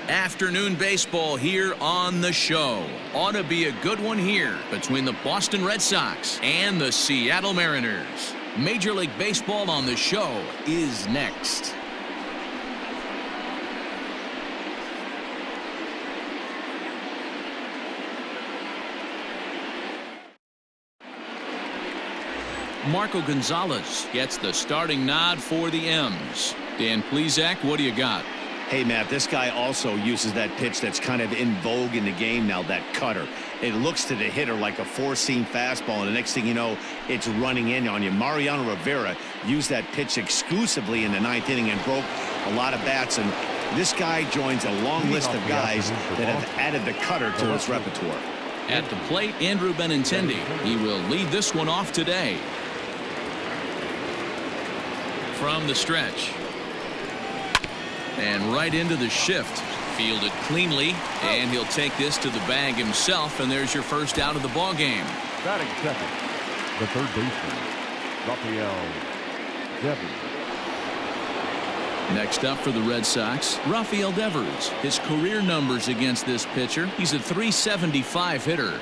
Afternoon baseball here on the show. Ought to be a good one here between the Boston Red Sox and the Seattle Mariners. Major League Baseball on the show is next. Marco Gonzalez gets the starting nod for the M's. Dan Plesac, what do you got? Hey, Matt, this guy also uses that pitch that's kind of in vogue in the game now, that cutter. It looks to the hitter like a four-seam fastball, and the next thing you know, it's running in on you. Mariano Rivera used that pitch exclusively in the ninth inning and broke a lot of bats, and this guy joins a long list of guys that have added the cutter to his repertoire. At the plate, Andrew Benintendi. He will lead this one off today. From the stretch. And right into the shift. Fielded cleanly, and he'll take this to the bag himself, and there's your first out of the ball game. Batting second, the third baseman, Rafael Devers. Next up for the Red Sox, Rafael Devers. His career numbers against this pitcher, he's a .375 hitter.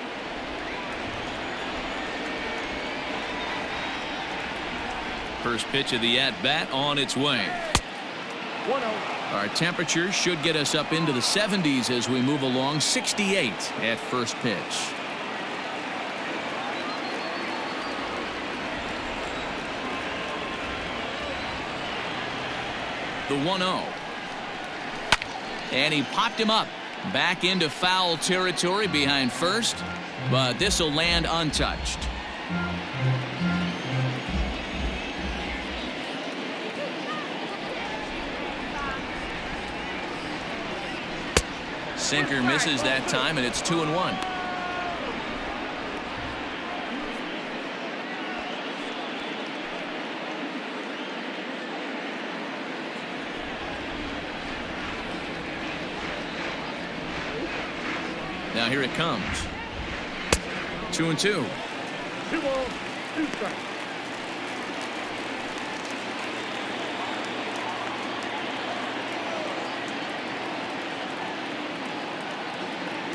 First pitch of the at-bat on its way. 1-0. Our temperatures should get us up into the 70s as we move along. 68 at first pitch. The 1-0. And he popped him up. Back into foul territory behind first, but this will land untouched. Sinker misses that time, and it's 2-1. Now here it comes. 2-2. 2-0, 2 strikes.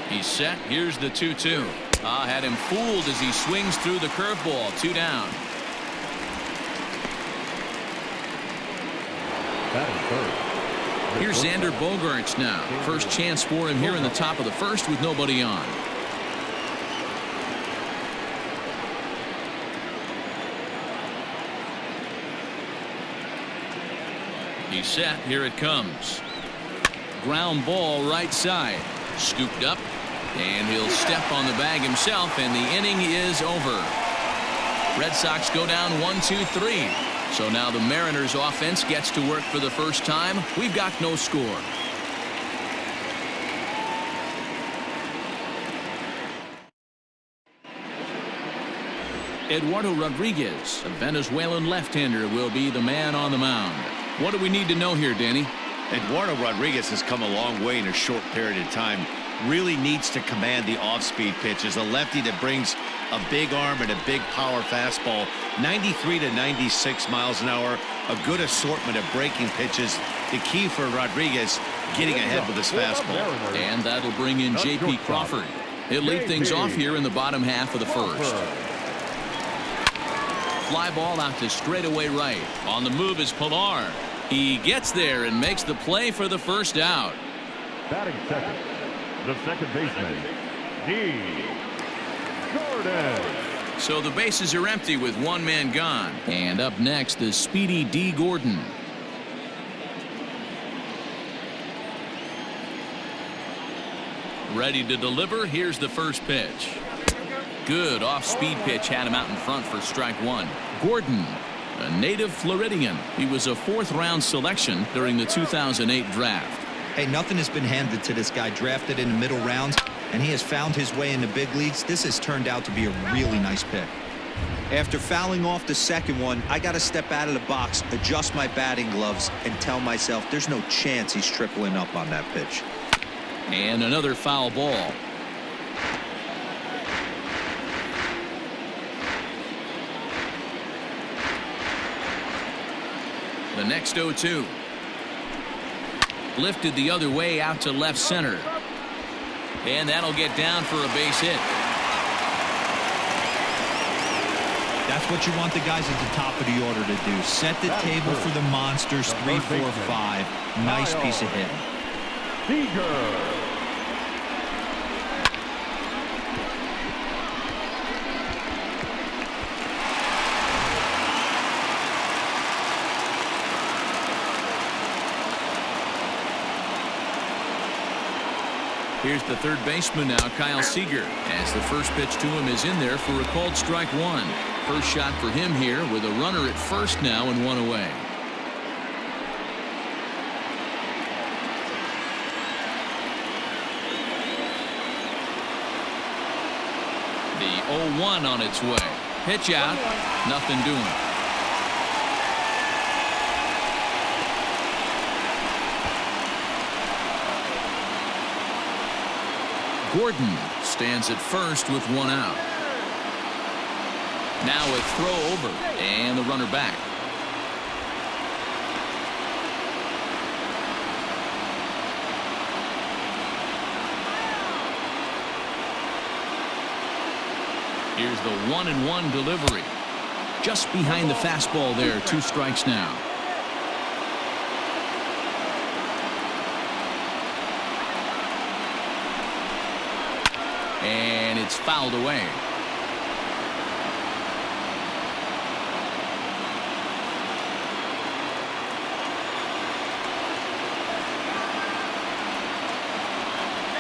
He's set. Here's the 2-2. Had him fooled as he swings through the curveball. 2 down. Here's Xander Bogaerts now. First chance for him here in the top of the first with nobody on. He's set. Here it comes. Ground ball right side. Scooped up, and he'll step on the bag himself, and the inning is over. Red Sox go down 1-2-3. So now the Mariners offense gets to work for the first time. We've got no score. Eduardo Rodriguez, a Venezuelan left-hander, will be the man on the mound. What do we need to know here, Danny? Eduardo Rodriguez has come a long way in a short period of time. Really needs to command the off-speed pitch. As a lefty that brings a big arm and a big power fastball, 93 to 96 miles an hour, a good assortment of breaking pitches. The key for Rodriguez, getting ahead with his fastball. And that'll bring in J.P. Crawford. He'll lead things off here in the bottom half of the first. Fly ball out to straightaway right. On the move is Pilar. He gets there and makes the play for the first out. Batting second, the second baseman, D. Gordon. So the bases are empty with one man gone. And up next, the speedy D. Gordon. Ready to deliver. Here's the first pitch. Good off-speed pitch had him out in front for strike one. Gordon, a native Floridian. He was a fourth-round selection during the 2008 draft. Hey, nothing has been handed to this guy. Drafted in the middle rounds, and he has found his way in the big leagues. This has turned out to be a really nice pick. After fouling off the second one, I got to step out of the box, adjust my batting gloves, and tell myself there's no chance he's tripling up on that pitch. And another foul ball. The next 0-2. Lifted the other way out to left center. And that'll get down for a base hit. That's what you want the guys at the top of the order to do. Set the table for the monsters. 3, 4, 5. Nice piece of hitting. Seager. Here's the third baseman now, Kyle Seager, as the first pitch to him is in there for a called strike one. First shot for him here with a runner at first now and one away. The 0-1 on its way. Pitch out, nothing doing. Gordon stands at first with one out. Now a throw over and the runner back. Here's the 1-1 delivery. Just behind the fastball there. 2 strikes now. And it's fouled away.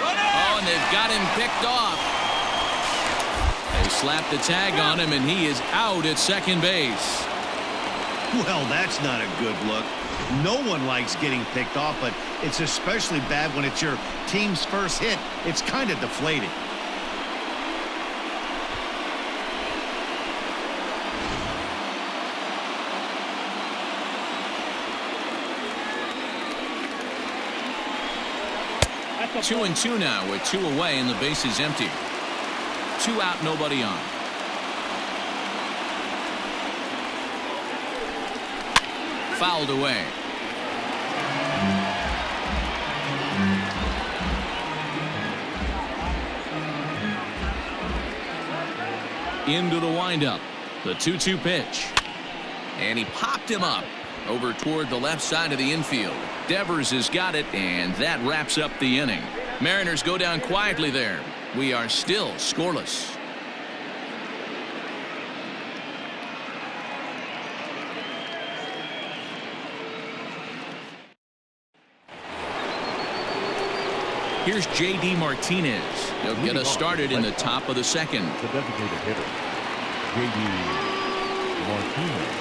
Oh, and they've got him picked off. They slapped the tag on him, and he is out at second base. Well, that's not a good look. No one likes getting picked off, but it's especially bad when it's your team's first hit. It's kind of deflating. Two and two now with 2 away and the base is empty. 2 out, nobody on. Fouled away. Into the windup. The 2-2 pitch. And he popped him up over toward the left side of the infield. Devers has got it, and that wraps up the inning. Mariners go down quietly there. We are still scoreless. Here's J.D. Martinez. He'll get us started in the top of the second. The designated hitter, J.D. Martinez.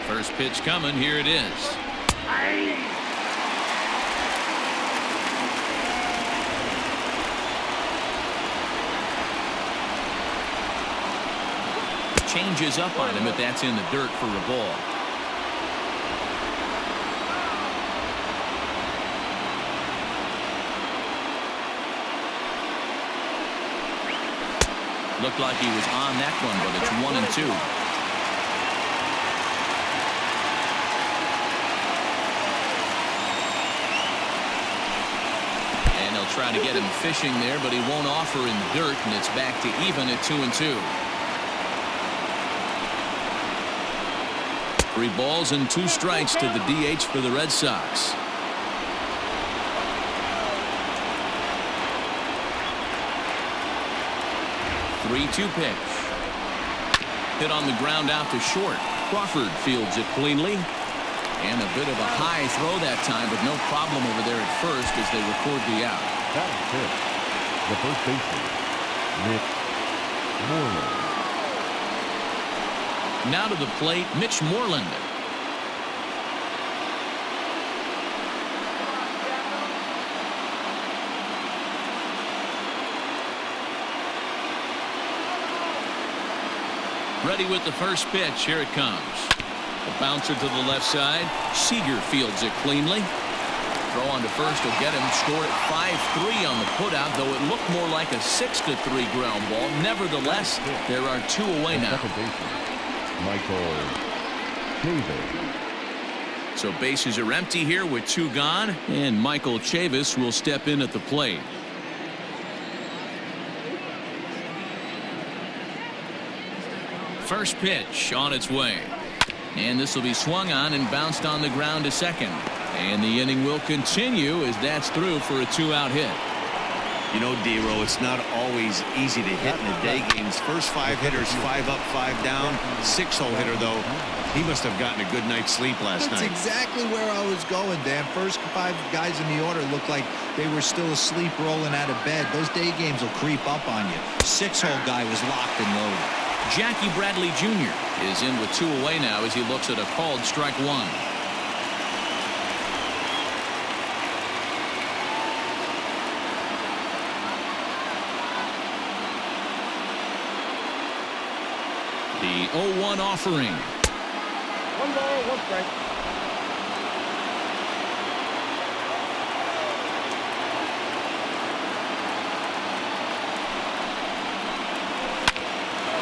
First pitch coming. Here it is. Changes up on him, but that's in the dirt for a ball. Looked like he was on that one, but it's 1-2. Try to get him fishing there, but he won't offer in the dirt, and it's back to even at 2-2. 3 balls and 2 strikes to the DH for the Red Sox. Three-two pitch. Hit on the ground out to short. Crawford fields it cleanly. And a bit of a high throw that time, but no problem over there at first as they record the out. That is it. The first baseman, Mitch Moreland. Now to the plate, Mitch Moreland. Ready with the first pitch. Here it comes. A bouncer to the left side. Seager fields it cleanly. Throw on to first will get him. Scored at 5-3 on the putout, though it looked more like a 6-3 ground ball. Nevertheless, there are 2 away now. Michael Davis. So bases are empty here with 2 gone, and Michael Chavis will step in at the plate. First pitch on its way, and this will be swung on and bounced on the ground to second, and the inning will continue as that's through for a 2-out hit. You know, D-Row, it's not always easy to hit in the day games. First 5 hitters, 5 up, 5 down. 6-hole hitter, though, he must have gotten a good night's sleep last night. That's exactly where I was going, Dan. First 5 guys in the order looked like they were still asleep rolling out of bed. Those day games will creep up on you. 6-hole guy was locked and loaded. Jackie Bradley Jr. is in with 2 away now as he looks at a called strike 1. The 0-1 offering. 1 ball, 1 strike.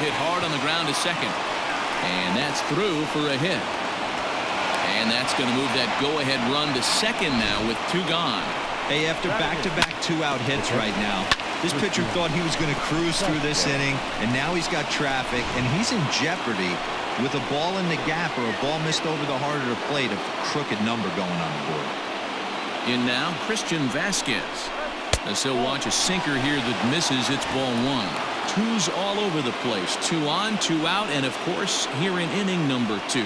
Hit hard on the ground to second, and that's through for a hit, and that's going to move that go-ahead run to second now with 2 gone. Hey, after back-to-back 2-out hits right now, this pitcher thought he was going to cruise through this inning, and now he's got traffic, and he's in jeopardy with a ball in the gap or a ball missed over the heart of the plate, a crooked number going on the board. In now, Christian Vasquez. As he'll watch a sinker here that misses, it's ball 1. 2's all over the place. 2 on, 2 out, and of course, here in inning number 2.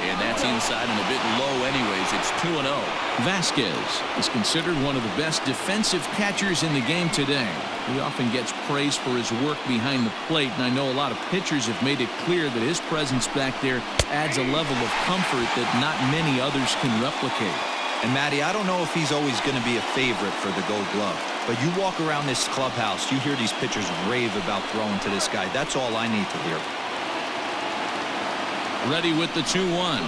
And that's inside and a bit low anyways. It's 2-0. Vasquez is considered one of the best defensive catchers in the game today. He often gets praise for his work behind the plate, and I know a lot of pitchers have made it clear that his presence back there adds a level of comfort that not many others can replicate. And Matty, I don't know if he's always going to be a favorite for the Gold Glove, but you walk around this clubhouse, you hear these pitchers rave about throwing to this guy. That's all I need to hear. Ready with the 2-1.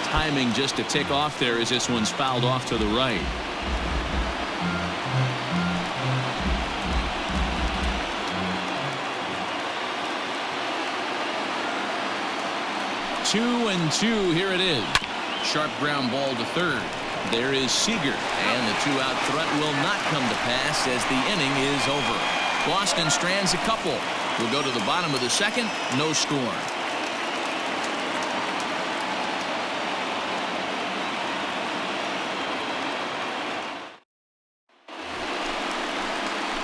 Timing just to tick off there as this one's fouled off to the right. Two and 2. Here it is. Sharp ground ball to third. There is Seager, and the 2-out threat will not come to pass as the inning is over. Boston strands a couple. We'll go to the bottom of the second. No score.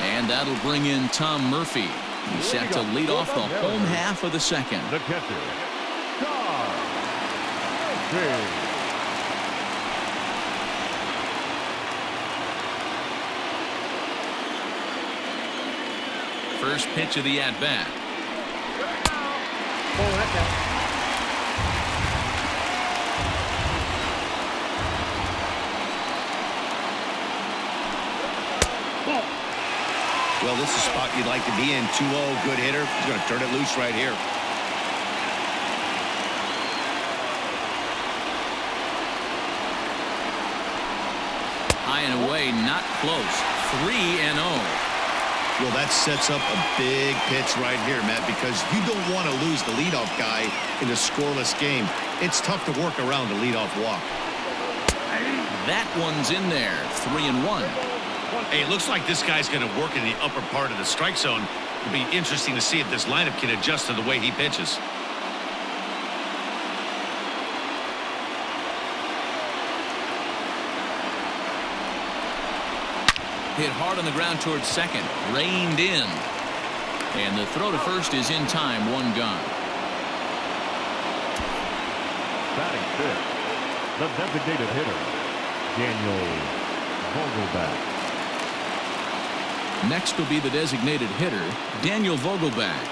And that'll bring in Tom Murphy. He's set to lead off the home half of the second. The catcher, Tom Murphy. First pitch of the at-bat. Well, this is a spot you'd like to be in. 2-0, good hitter. He's going to turn it loose right here. High and away, not close. 3-0. Well, that sets up a big pitch right here, Matt, because you don't want to lose the leadoff guy in a scoreless game. It's tough to work around a leadoff walk. That one's in there. 3-1. Hey, it looks like this guy's going to work in the upper part of the strike zone. It'll be interesting to see if this lineup can adjust to the way he pitches. Hit hard on the ground towards second. Reined in. And the throw to first is in time. 1 gone. Batting fifth, the designated hitter, Daniel Vogelbach. Next will be the designated hitter, Daniel Vogelbach.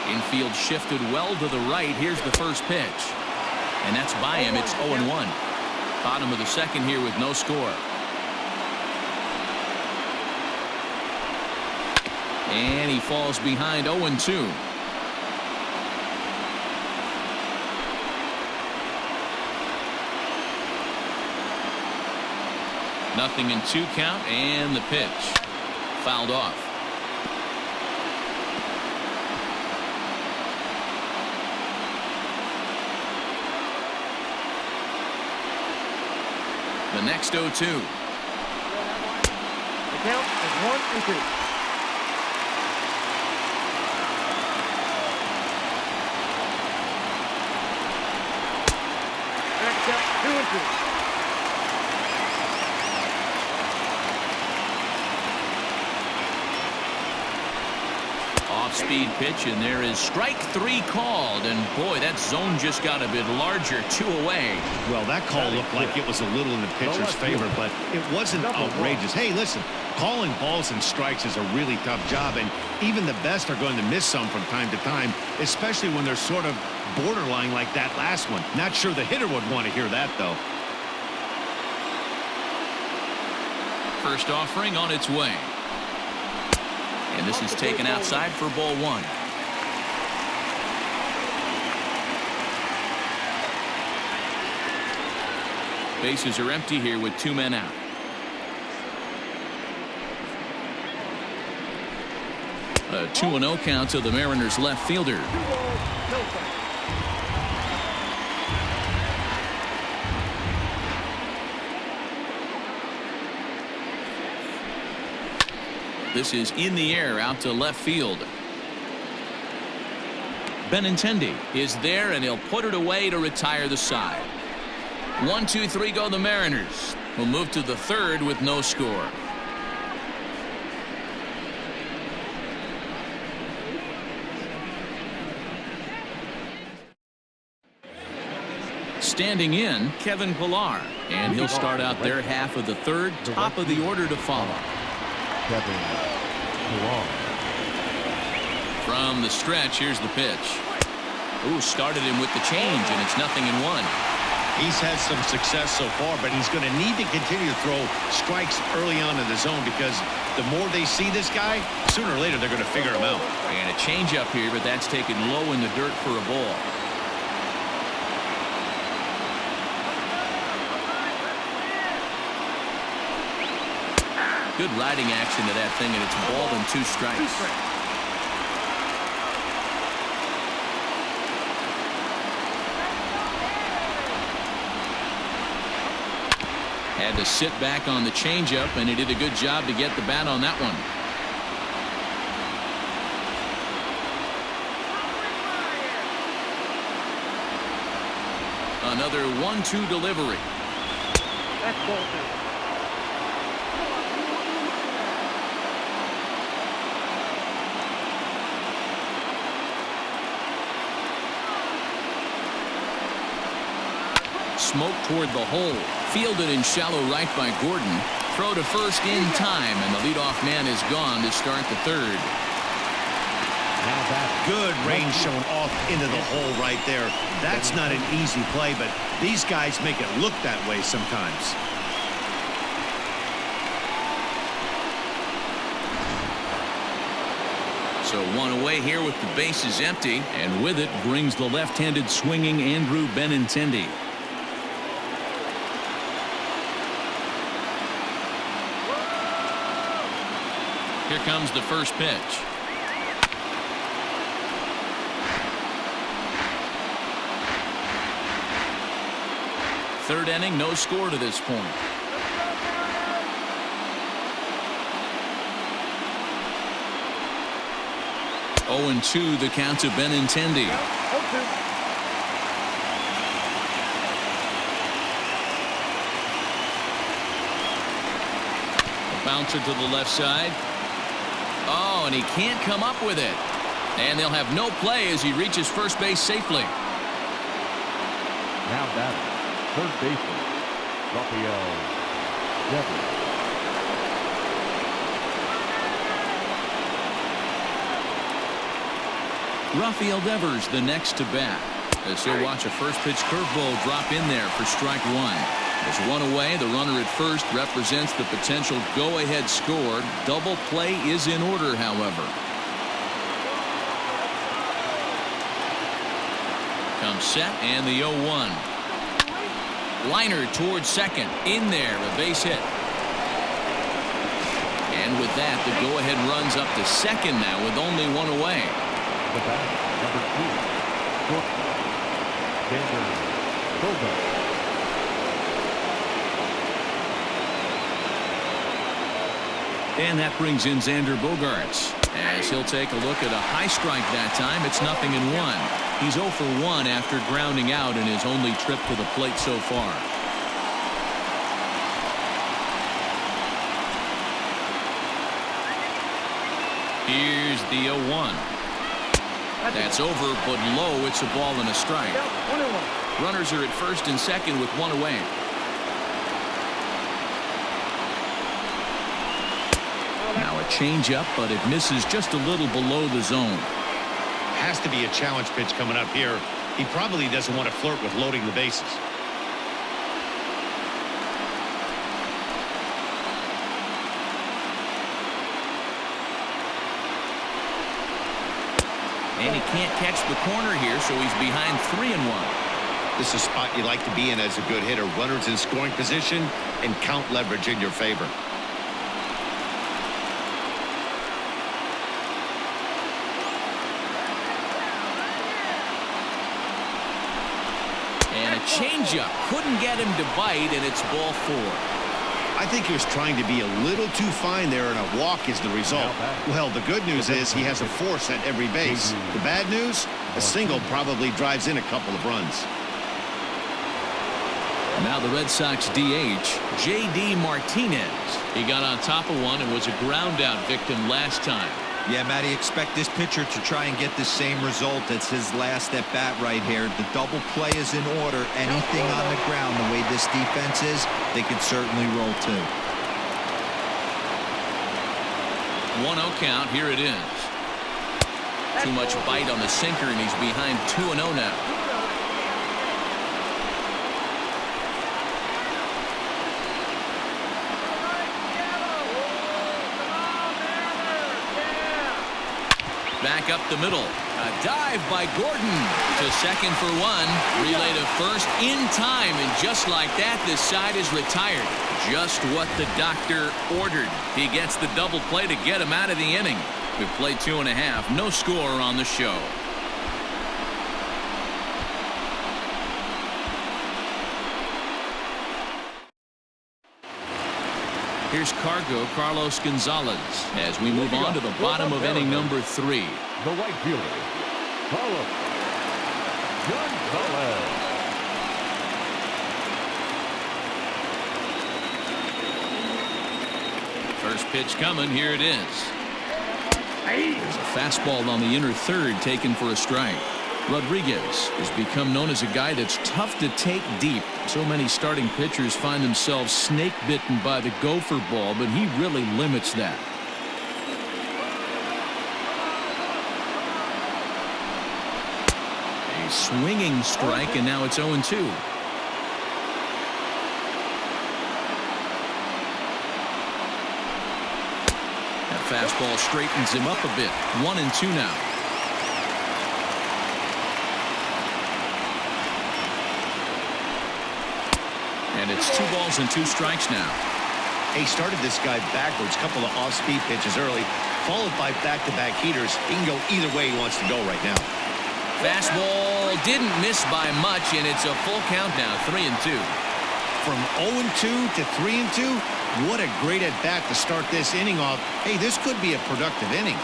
Infield shifted well to the right. Here's the first pitch. And that's by him. It's 0-1. Bottom of the second here with no score. And he falls behind 0-2. Nothing in 2 count, and the pitch fouled off. The next 0-2. The count is 1-2. Next count 2-2. Off-speed pitch, and there is strike 3 called. And boy, that zone just got a bit larger, 2 away. Well, that call looked like it was a little in the pitcher's favor, but it wasn't outrageous. Hey, listen, calling balls and strikes is a really tough job, and even the best are going to miss some from time to time, especially when they're sort of borderline like that last one. Not sure the hitter would want to hear that, though. First offering on its way. And this is taken outside for ball 1. Bases are empty here with 2 men out. A 2-0 count to the Mariners left fielder. This is in the air out to left field. Benintendi is there, and he'll put it away to retire the side. 1-2-3 go the Mariners. Will move to the third with no score. Standing in, Kevin Pillar, and he'll start out their half of the third, top of the order to follow. From the stretch, here's the pitch. Ooh, started him with the change, and it's 0-1. He's had some success so far, but he's going to need to continue to throw strikes early on in the zone, because the more they see this guy, sooner or later they're going to figure him out. And a changeup here, but that's taken low in the dirt for a ball. Good riding action to that thing, and it's ball and 2 strikes. Had to sit back on the changeup, and he did a good job to get the bat on that one. Another 1-2 delivery. That's ball 2. Smoke toward the hole. Fielded in shallow right by Gordon. Throw to first in time, and the leadoff man is gone to start the third. Now that good range shown off into the hole right there. That's not an easy play, but these guys make it look that way sometimes. So 1 away here with the bases empty, and with it brings the left-handed swinging Andrew Benintendi. Here comes the first pitch. Third inning, no score to this point. Oh, and 2 the count to Benintendi. A bouncer to the left side. Oh, and he can't come up with it. And they'll have no play as he reaches first base safely. Now batting, third baseman, Rafael Devers. Rafael Devers, the next to bat. as he'll watch a first pitch curveball drop in there for strike one. There's one away. The runner at first represents the potential go-ahead score. Double play is in order, however. Comes set and the 0-1. Liner towards second. In there, a base hit. And with that, the go-ahead runs up to second now with only one away. The bat, number 2, And that brings in Xander Bogaerts, as he'll take a look at a high strike that time. It's 0-1. He's 0 for 1 after grounding out in his only trip to the plate so far. Here's the 0-1. That's over, but low. It's a ball and a strike. Runners are at first and second with one away. Now a changeup, but it misses just a little below the zone. Has to be a challenge pitch coming up here. He probably doesn't want to flirt with loading the bases. And he can't catch the corner here, so he's behind 3-1. This is a spot you like to be in as a good hitter. Runners in scoring position and count leverage in your favor. And a changeup couldn't get him to bite, and it's ball 4. I think he was trying to be a little too fine there, and a walk is the result. Well, the good news is he has a force at every base. The bad news, a single probably drives in a couple of runs. Now the Red Sox DH, J.D. Martinez. He got on top of one and was a ground out victim last time. Yeah, Matty, expect this pitcher to try and get the same result as his last at bat right here. The double play is in order. Anything on the ground, the way this defense is, they could certainly roll too. 1-0 count. Here it is. Too much bite on the sinker, and he's behind 2-0 now. Back up the middle. A dive by Gordon to second for one. Relay to first in time, and just like that, this side is retired. Just what the doctor ordered. He gets the double play to get him out of the inning. We've played 2.5. No score on the show. Here's Carlos Gonzalez as we move on to the bottom of inning number 3. The right fielder, Carlos Gonzalez. First pitch coming. Here it is. There's a fastball on the inner third taken for a strike. Rodriguez has become known as a guy that's tough to take deep. So many starting pitchers find themselves snake bitten by the gopher ball, but he really limits that. A swinging strike, and now it's 0-2. That fastball straightens him up a bit. 1-2 now. And it's 2 balls and 2 strikes now. He started this guy backwards, couple of off-speed pitches early, followed by back-to-back heaters. He can go either way he wants to go right now. Fastball didn't miss by much, and it's a full count now, 3-2. From 0-2 to 3-2, what a great at-bat to start this inning off. Hey, this could be a productive inning.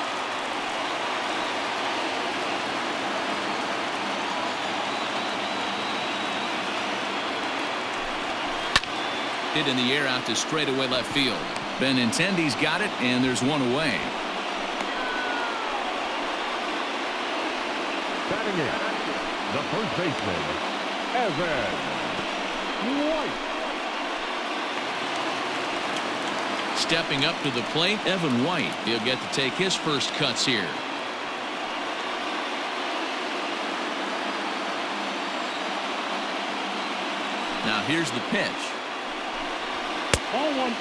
Hit in the air out to straightaway left field. Benintendi's got it, and there's one away. Batting in, the first baseman, Evan White. Stepping up to the plate, Evan White. He'll get to take his first cuts here. Here's the pitch. Ball one.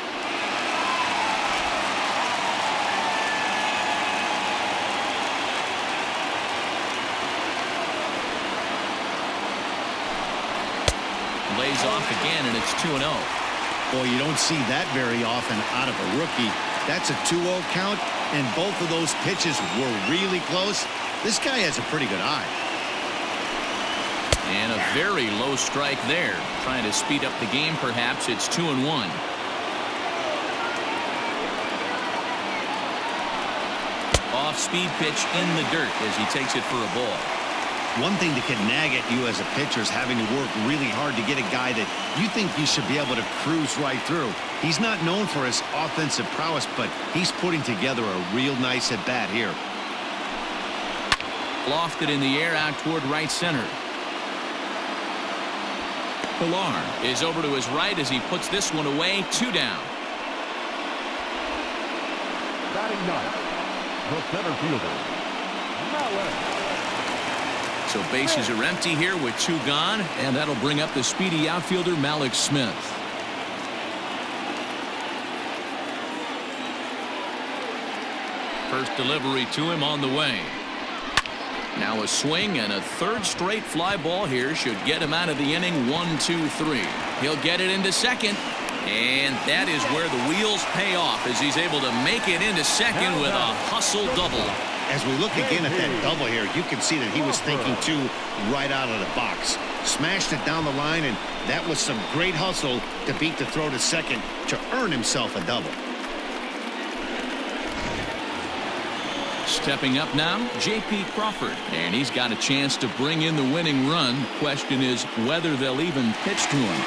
Lays off again, and it's 2-0. Boy, you don't see that very often out of a rookie. That's a 2-0 count, and both of those pitches were really close. This guy has a pretty good eye. And a very low strike there. Trying to speed up the game, perhaps. It's 2-1. Off-speed pitch in the dirt as he takes it for a ball. One thing that can nag at you as a pitcher is having to work really hard to get a guy that you think you should be able to cruise right through. He's not known for his offensive prowess, but he's putting together a real nice at-bat here. Lofted in the air out toward right center. Pilar is over to his right as he puts this one away. 2 down. Batting ninth, the center fielder, Malik. So bases are empty here with 2 gone, and that'll bring up the speedy outfielder Malik Smith. First delivery to him on the way. Now a swing and a third straight fly ball here should get him out of the inning. 1, 2, 3. He'll get it into second, and that is where the wheels pay off as he's able to make it into second with a hustle double. As we look again at that double here, you can see that he was thinking too right out of the box. Smashed it down the line, and that was some great hustle to beat the throw to second to earn himself a double. Stepping up now, J.P. Crawford, and he's got a chance to bring in the winning run. Question is whether they'll even pitch to him.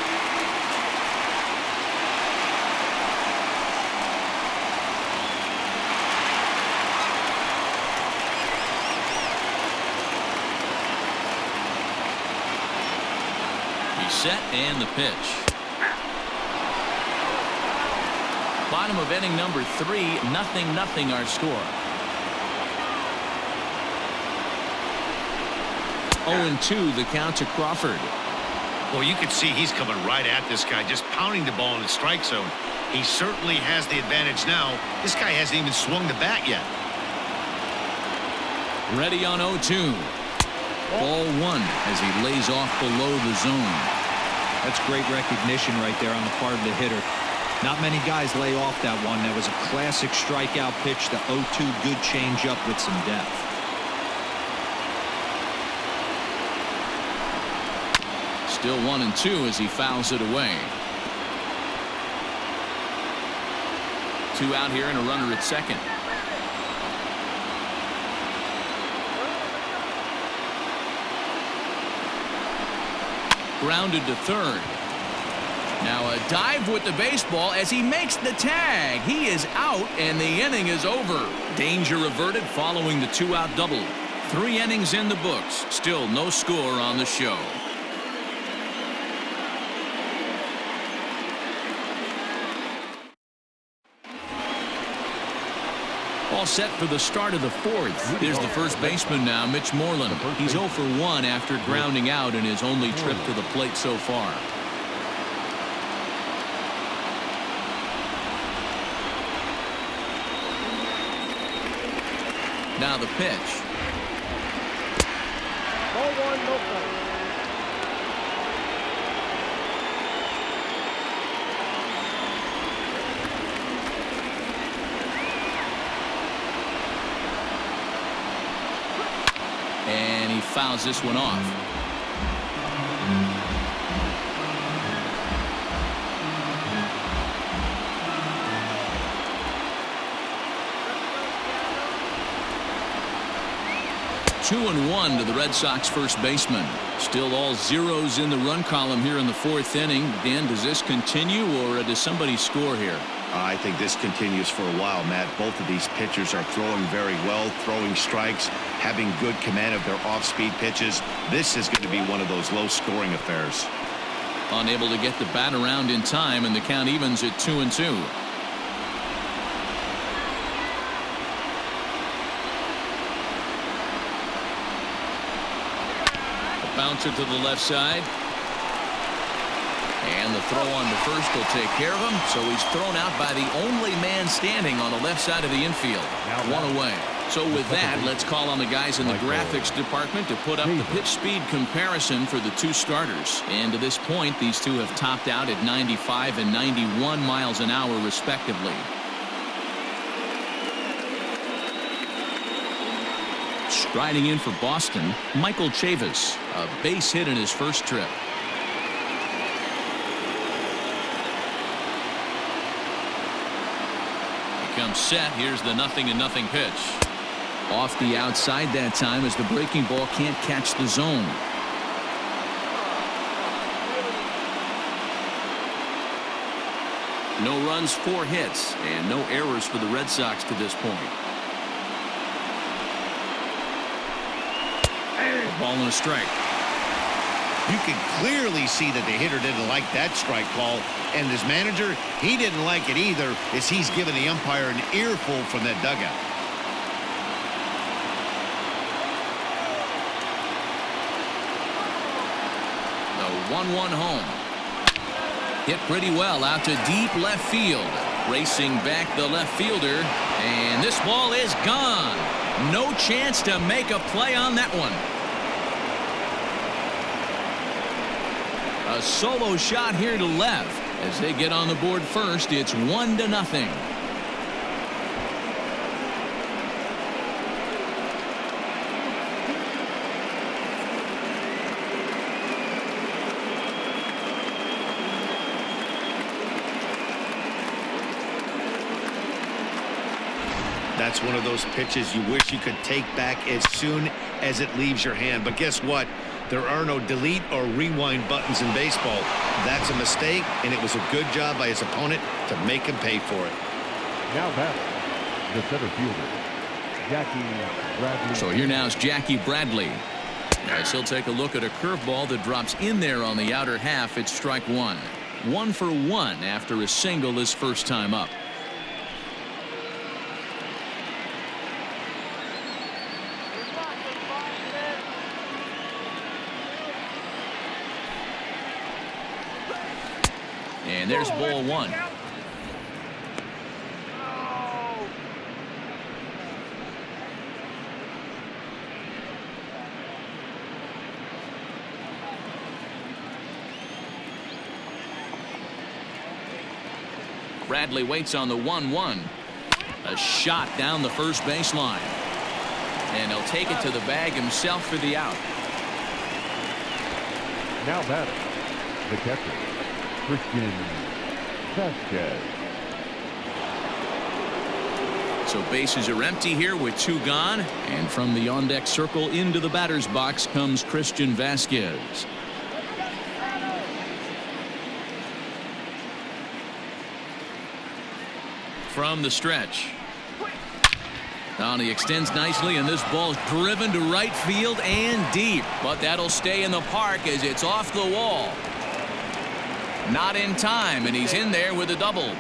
Set and the pitch. Bottom of inning number 3, 0-0 our score. 0-2 the count to Crawford. Well, you can see he's coming right at this guy, just pounding the ball in the strike zone. He certainly has the advantage now. This guy hasn't even swung the bat yet. Ready on 0-2. Ball 1 as he lays off below the zone. That's great recognition right there on the part of the hitter. Not many guys lay off that one. That was a classic strikeout pitch. The 0-2 good changeup with some depth. Still 1-2 as he fouls it away. 2 out here and a runner at second. Grounded to third. Now a dive with the baseball as he makes the tag. He is out and the inning is over. Danger averted following the 2-out double. 3 innings in the books. Still no score on the show. All set for the start of the 4th. Here's the first baseman now, Mitch Moreland. He's 0 for 1 after grounding out in his only trip to the plate so far. Now the pitch. Ball 1, no play. And he fouls this one off. Two and 1 to the Red Sox first baseman. Still all zeros in the run column here in the 4th inning. Dan, does this continue or does somebody score here? I think this continues for a while, Matt. Both of these pitchers are throwing very well, throwing strikes, having good command of their off-speed pitches. This is going to be one of those low-scoring affairs. Unable to get the bat around in time, and the count evens at 2-2. A bouncer to the left side. the throw on to first will take care of him, so he's thrown out by the only man standing on the left side of the infield. One away. So with that, let's call on the guys in the graphics department to put up the pitch speed comparison for the two starters. And to this point, these two have topped out at 95 and 91 miles an hour respectively. Striding in for Boston, Michael Chavis, a base hit in his first trip. He comes set. Here's the 0-0 pitch. Off the outside that time as the breaking ball can't catch the zone. No runs, 4 hits, and no errors for the Red Sox to this point. Ball and a strike. You can clearly see that the hitter didn't like that strike call, and his manager, he didn't like it either, as he's giving the umpire an earful from that dugout. The 1-1 home. Hit pretty well out to deep left field. Racing back the left fielder, and this ball is gone. No chance to make a play on that one. A solo shot here to left. As they get on the board first, it's 1-0. That's one of those pitches you wish you could take back as soon as it leaves your hand. But guess what? There are no delete or rewind buttons in baseball. That's a mistake, and it was a good job by his opponent to make him pay for it. Now back, the center fielder, Jackie Bradley. So here now is Jackie Bradley. As he'll take a look at a curveball that drops in there on the outer half. It's strike one. 1 for 1 after a single his first time up. And there's ball 1. Bradley waits on the 1-1. A shot down the first baseline. And he'll take it to the bag himself for the out. Now batting, the catcher, Christian Vasquez. So bases are empty here with 2 gone. And from the on-deck circle into the batter's box comes Christian Vasquez. From the stretch. He extends nicely, and this ball is driven to right field and deep. But that'll stay in the park as it's off the wall. Not in time, and he's in there with a double.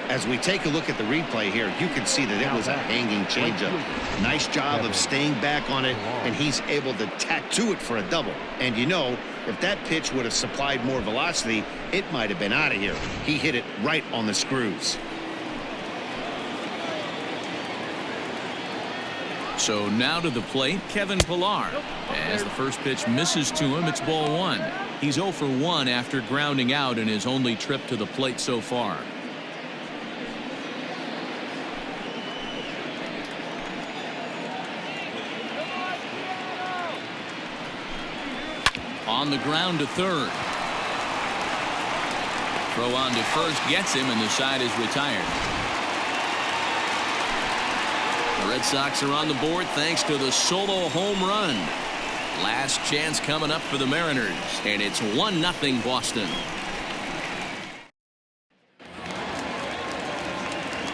As we take a look at the replay here, you can see that it was a hanging changeup. Nice job of staying back on it, and he's able to tattoo it for a double. And you know, if that pitch would have supplied more velocity, it might have been out of here. He hit it right on the screws. So now to the plate, Kevin Pillar. As the first pitch misses to him, it's ball 1. He's 0 for 1 after grounding out in his only trip to the plate so far. On the ground to third. Throw on to first gets him, and the side is retired. The Red Sox are on the board thanks to the solo home run. Last chance coming up for the Mariners, and it's 1-0 Boston.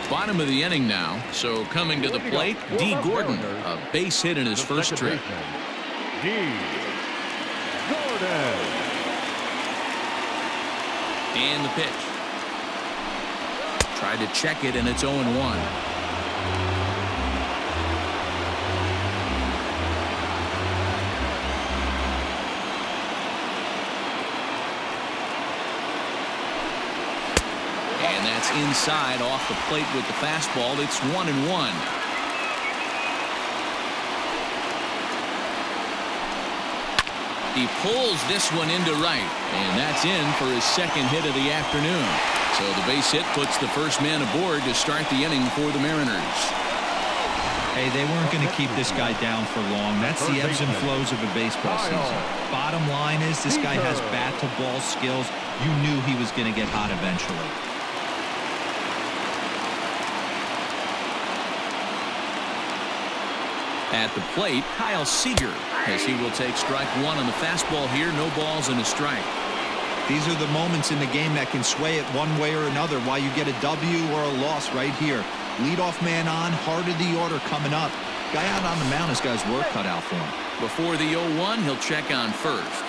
Bottom of the inning now, so coming to the plate, D. Gordon, a base hit in his first trip. D. Gordon. And the pitch. Tried to check it, and it's 0-1. And that's inside off the plate with the fastball. It's 1-1. He pulls this one into right, and that's in for his second hit of the afternoon. So the base hit puts the first man aboard to start the inning for the Mariners. Hey, they weren't going to keep this guy down for long. That's the ebbs and flows of a baseball season. Bottom line is this guy has bat-to-ball skills. You knew he was going to get hot eventually. At the plate, Kyle Seager, as he will take strike one on the fastball here. No balls and a strike. These are the moments in the game that can sway it one way or another, why you get a W or a loss right here. Leadoff man on, heart of the order coming up. Guy out on the mound has got his work cut out for him. Before the 0-1, he'll check on first.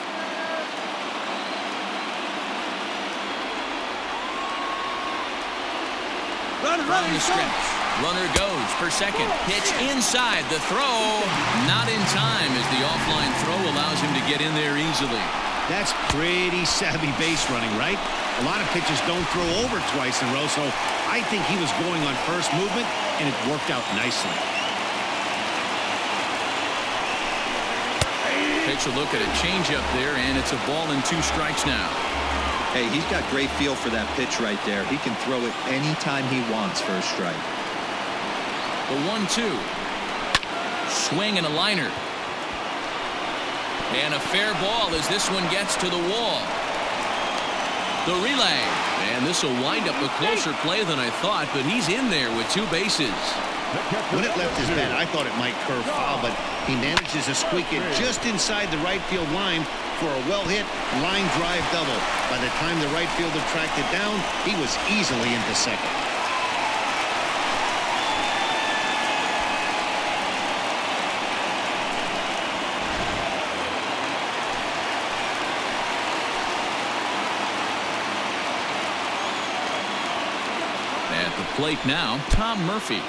From the stretch, runner goes for second. Pitch inside, the throw not in time as the offline throw allows him to get in there easily. That's pretty savvy base running, right? A lot of pitchers don't throw over twice in a row, so I think he was going on first movement, and it worked out nicely. Takes a look at a changeup there, and it's a ball and 2 strikes now. Hey, he's got great feel for that pitch right there. He can throw it anytime he wants for a strike. The 1-2. Swing and a liner. And a fair ball as this one gets to the wall. The relay. And this will wind up a closer play than I thought, but he's in there with 2 bases. When it left his bat, I thought it might curve foul, but he manages to squeak it just inside the right field line for a well-hit line drive double. By the time the right fielder tracked it down, he was easily into second. At the plate now, Tom Murphy.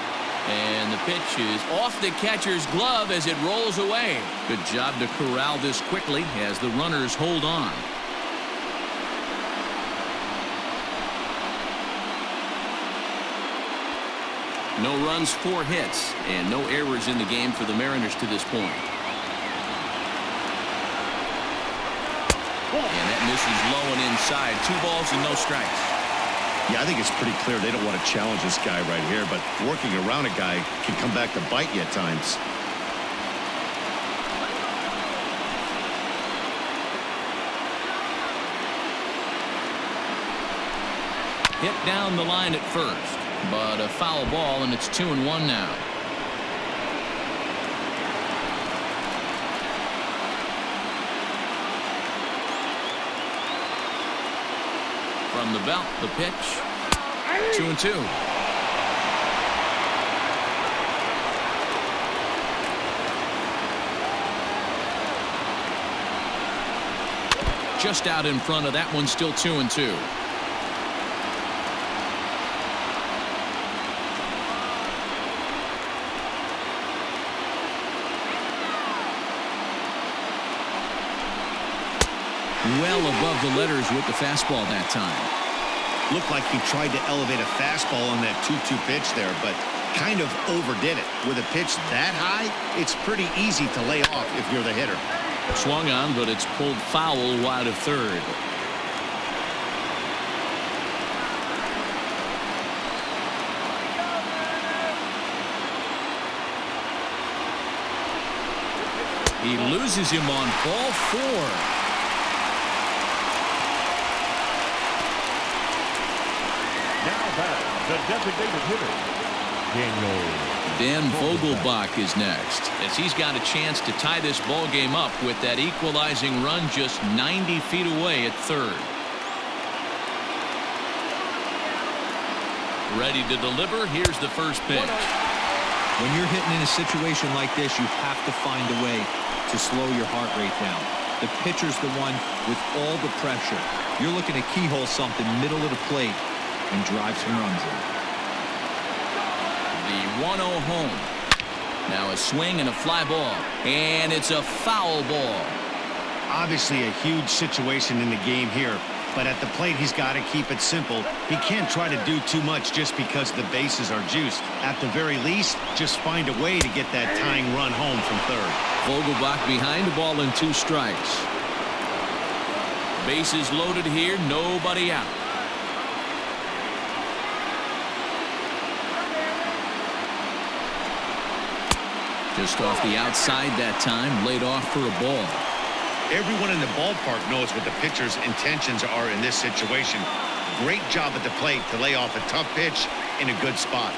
And the pitch is off the catcher's glove as it rolls away. Good job to corral this quickly as the runners hold on. No runs, 4 hits, and no errors in the game for the Mariners to this point. And that misses low and inside. 2 balls and no strikes. Yeah, I think it's pretty clear they don't want to challenge this guy right here, but working around a guy can come back to bite you at times. Hit down the line at first, but a foul ball, and it's 2-1 now. From the belt, the pitch. 2-2. Just out in front of that one, still 2-2. Well above the letters with the fastball that time. Looked like he tried to elevate a fastball on that 2-2 pitch there, but kind of overdid it. With a pitch that high, it's pretty easy to lay off if you're the hitter. Swung on, but it's pulled foul wide of third. He loses him on ball 4. The designated hitter, Dan Vogelbach is next, as he's got a chance to tie this ball game up with that equalizing run just 90 feet away at third. Ready to deliver. Here's the first pitch. When you're hitting in a situation like this, you have to find a way to slow your heart rate down. The pitcher's the one with all the pressure. You're looking to keyhole something middle of the plate and drive some runs in. The 1-0 home. Now a swing and a fly ball, and it's a foul ball. Obviously a huge situation in the game here. but at the plate, he's got to keep it simple. He can't try to do too much just because the bases are juiced. At the very least, just find a way to get that tying run home from third. Vogelbach behind, the ball and 2 strikes. Bases loaded here, nobody out. Just off the outside that time, laid off for a ball. Everyone in the ballpark knows what the pitcher's intentions are in this situation. Great job at the plate to lay off a tough pitch in a good spot.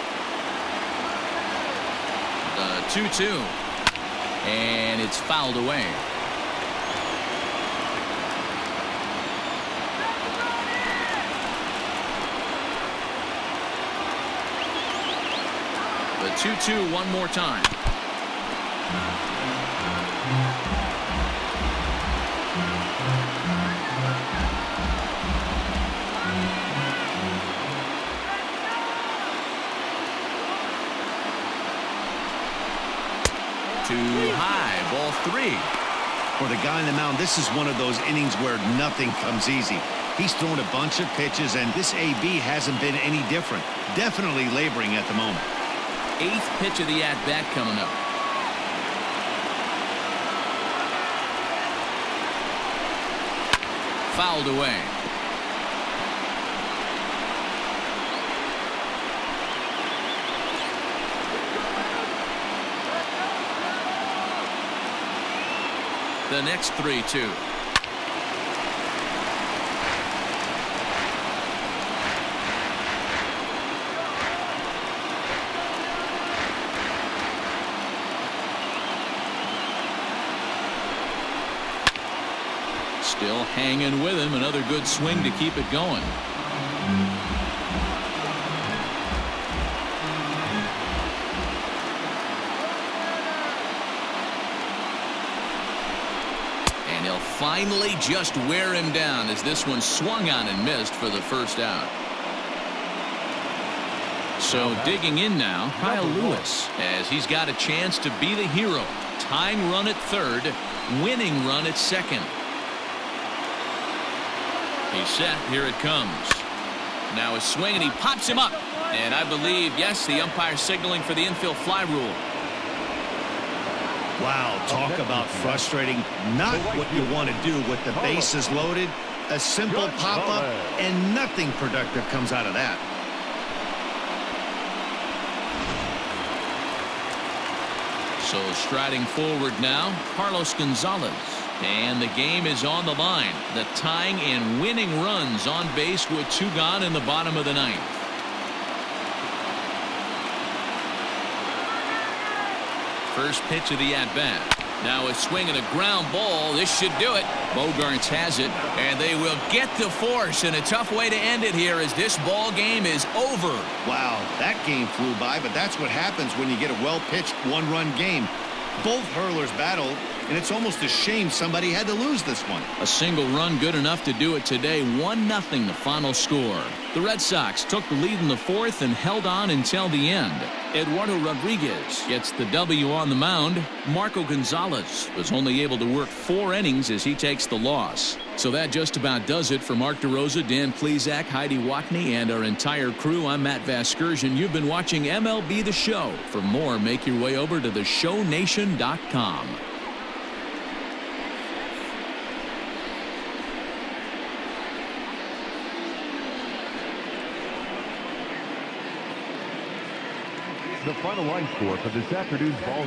The 2-2. And it's fouled away. The 2-2 one more time. Too high, ball 3. For the guy on the mound, this is one of those innings where nothing comes easy. He's thrown a bunch of pitches, and this AB hasn't been any different. Definitely laboring at the moment. 8th pitch of the at-bat coming up. Fouled away. The next 3-2. Still hanging with him. Another good swing to keep it going. And he'll finally just wear him down as this one swung on and missed for the first out. So digging in now, Kyle Lewis, as he's got a chance to be the hero. Tying run at third, winning run at second. He's set. Here it comes. Now a swing, and he pops him up. And I believe, yes, the umpire signaling for the infield fly rule. Wow, talk about frustrating. Not what you want to do with the bases loaded. A simple pop-up, and nothing productive comes out of that. So striding forward now, Carlos Gonzalez. And the game is on the line. The tying and winning runs on base with 2 gone in the bottom of the 9th. First pitch of the at-bat. Now a swing and a ground ball. This should do it. Bogaerts has it, and they will get the force. And a tough way to end it here as this ball game is over. Wow, that game flew by, but that's what happens when you get a well-pitched one-run game. Both hurlers battled, and it's almost a shame somebody had to lose this one. A single run good enough to do it today. 1-0 the final score. The Red Sox took the lead in the 4th and held on until the end. Eduardo Rodriguez gets the W on the mound. Marco Gonzalez was only able to work 4 innings as he takes the loss. So that just about does it for Mark DeRosa, Dan Plesac, Heidi Watney, and our entire crew. I'm Matt Vasgersian. You've been watching MLB The Show. For more, make your way over to theshownation.com. The final line score for this afternoon's ball game.